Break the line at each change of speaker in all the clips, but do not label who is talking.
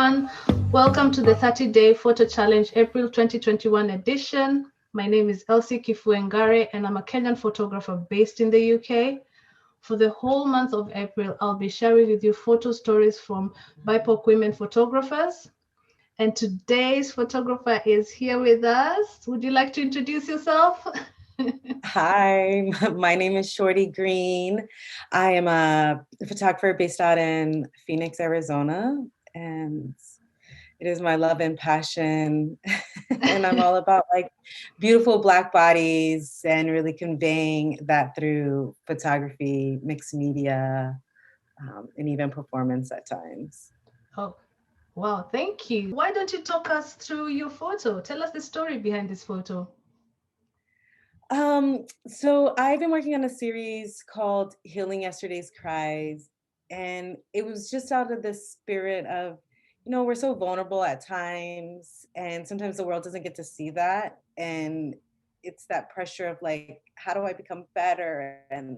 everyone. Welcome to the 30-day photo challenge April 2021 edition. My name is Elsie Kibue and I'm a Kenyan photographer based in the UK. For the whole month of April, I'll be sharing with you photo stories from BIPOC Women Photographers. And today's photographer is here with us. Would you like to introduce yourself?
Hi, my name is Shorty Greene. I am a photographer based out in Phoenix, Arizona, and it is my love and passion. And I'm all about like beautiful Black bodies and really conveying that through photography, mixed media, and even performance at times.
Oh, wow, thank you. Why don't you talk us through your photo? Tell us the story behind this photo.
So I've been working on a series called Healing Yesterday's Cries, and it was just out of the spirit of, we're so vulnerable at times, and sometimes the world doesn't get to see that. And it's that pressure of like, how do I become better? And,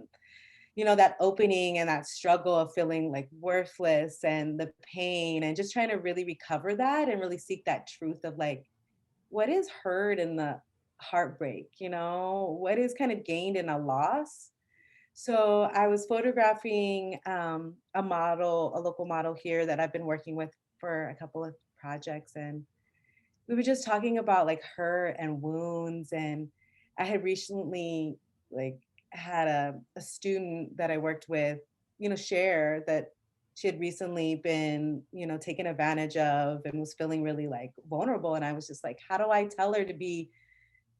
that opening and that struggle of feeling like worthless and the pain and just trying to really recover that and really seek that truth of like, what is hurt in the heartbreak, what is kind of gained in a loss. So I was photographing a local model here that I've been working with for a couple of projects, and we were just talking about like hurt and wounds. And I had recently like had a student that I worked with, share that she had recently been, taken advantage of and was feeling really like vulnerable. And I was just like, how do I tell her to be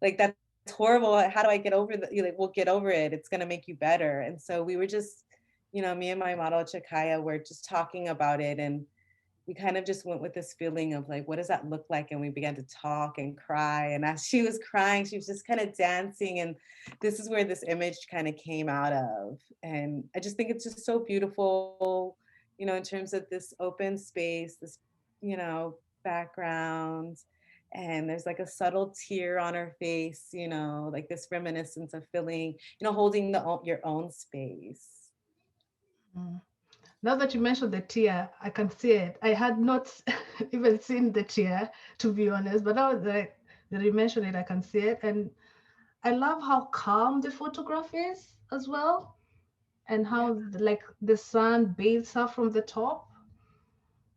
like, that's horrible. How do I get over that? Like, we'll get over it. It's going to make you better. And so we were just, me and my model Chakaya were just talking about it. And we kind of just went with this feeling of like, what does that look like? And we began to talk and cry. And as she was crying, she was just kind of dancing. And this is where this image kind of came out of. And I just think it's just so beautiful, in terms of this open space, this, background. And there's like a subtle tear on her face, like this reminiscence of feeling, holding your own space.
Mm. Now that you mentioned the tear, I can see it. I had not even seen the tear, to be honest, but now that you mention it, I can see it. And I love how calm the photograph is as well, and how like the sun bathes her from the top,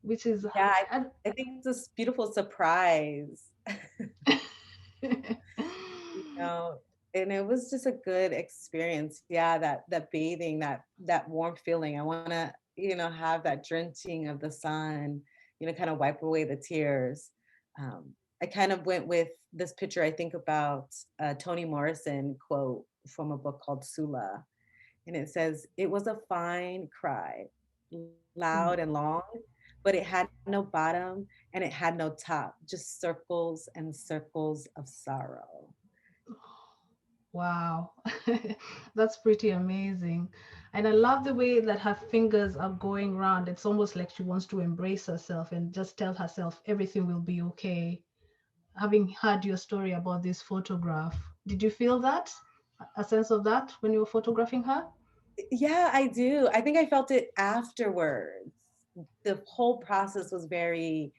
which is
I think it's this beautiful surprise. And it was just a good experience. Yeah, that bathing, that warm feeling. I want to, have that drenching of the sun, kind of wipe away the tears. I kind of went with this picture. I think about a Toni Morrison quote from a book called Sula. And it says, "It was a fine cry, loud and long, but it had no bottom and it had no top, just circles and circles of sorrow."
Wow, that's pretty amazing. And I love the way that her fingers are going around. It's almost like she wants to embrace herself and just tell herself everything will be okay. Having heard your story about this photograph, did you feel that? A sense of that when you were photographing her?
Yeah, I do. I think I felt it afterwards. The whole process was very,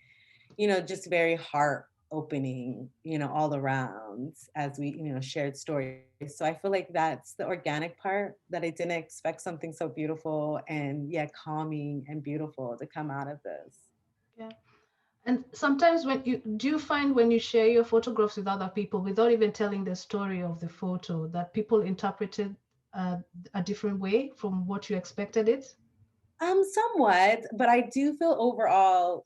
just very heart opening, all around as we, shared stories. So I feel like that's the organic part that I didn't expect something so beautiful and calming and beautiful to come out of this.
Yeah. And sometimes do you find when you share your photographs with other people without even telling the story of the photo that people interpret it a different way from what you expected it?
Somewhat, but I do feel overall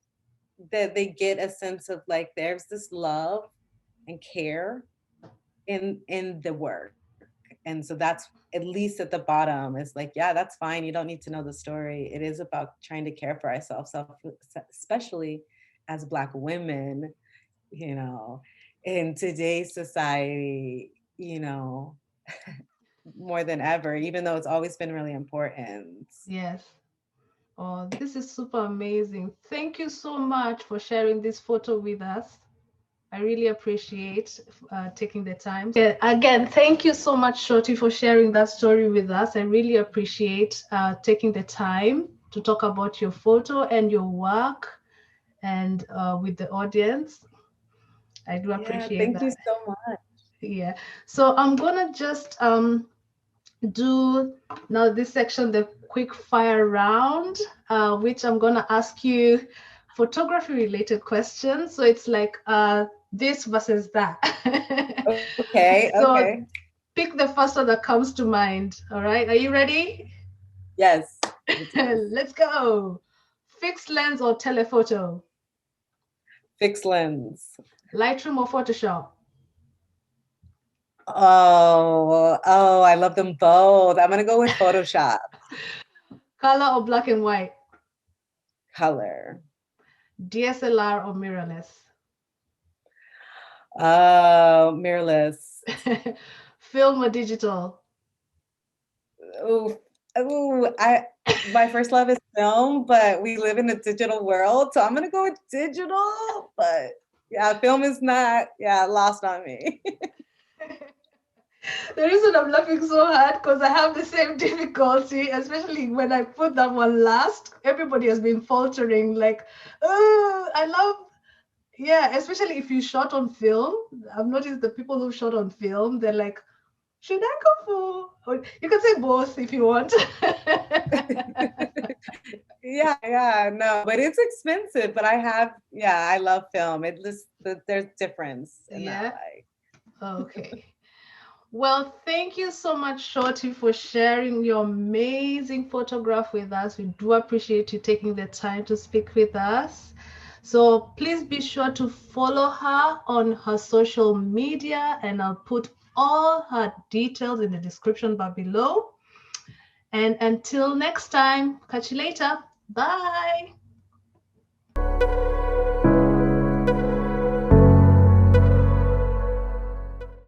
that they get a sense of like there's this love and care in the work. And so that's at least at the bottom is like, yeah, that's fine. You don't need to know the story. It is about trying to care for ourselves, especially as Black women, you know, in today's society, more than ever, even though it's always been really important.
Yes. Oh, this is super amazing. Thank you so much for sharing this photo with us. I really appreciate taking the time. Yeah, again, thank you so much, Shorty, for sharing that story with us. I really appreciate taking the time to talk about your photo and your work and with the audience. I do
Yeah,
appreciate
thank you
that.
so much.
Yeah. So I'm gonna just do now this section, the quick fire round, which I'm gonna ask you photography related questions. So it's like this versus that.
Okay,
So
okay.
pick the first one that comes to mind. All right. Are you ready?
Yes, let's do this.
Let's go. Fixed lens or telephoto?
Fixed lens.
Lightroom or Photoshop?
Oh, I love them both. I'm gonna go with Photoshop.
Color or black and white?
Color.
DSLR or mirrorless?
Mirrorless.
Film or digital?
Ooh, my first love is film, but we live in a digital world, so I'm gonna go with digital. But yeah, film is not, lost on me.
The reason I'm laughing so hard because I have the same difficulty, especially when I put that one last. Everybody has been faltering, like, oh, I love, yeah, especially if you shot on film. I've noticed the people who shot on film, they're like, should I go for, or you can say both if you want.
Yeah, no, but it's expensive. But I love film. It just there's difference in that
Yeah.
way.
Okay. Well, thank you so much, Shorty, for sharing your amazing photograph with us. We do appreciate you taking the time to speak with us. So please be sure to follow her on her social media, and I'll put all her details in the description bar below. And until next time, catch you later. Bye.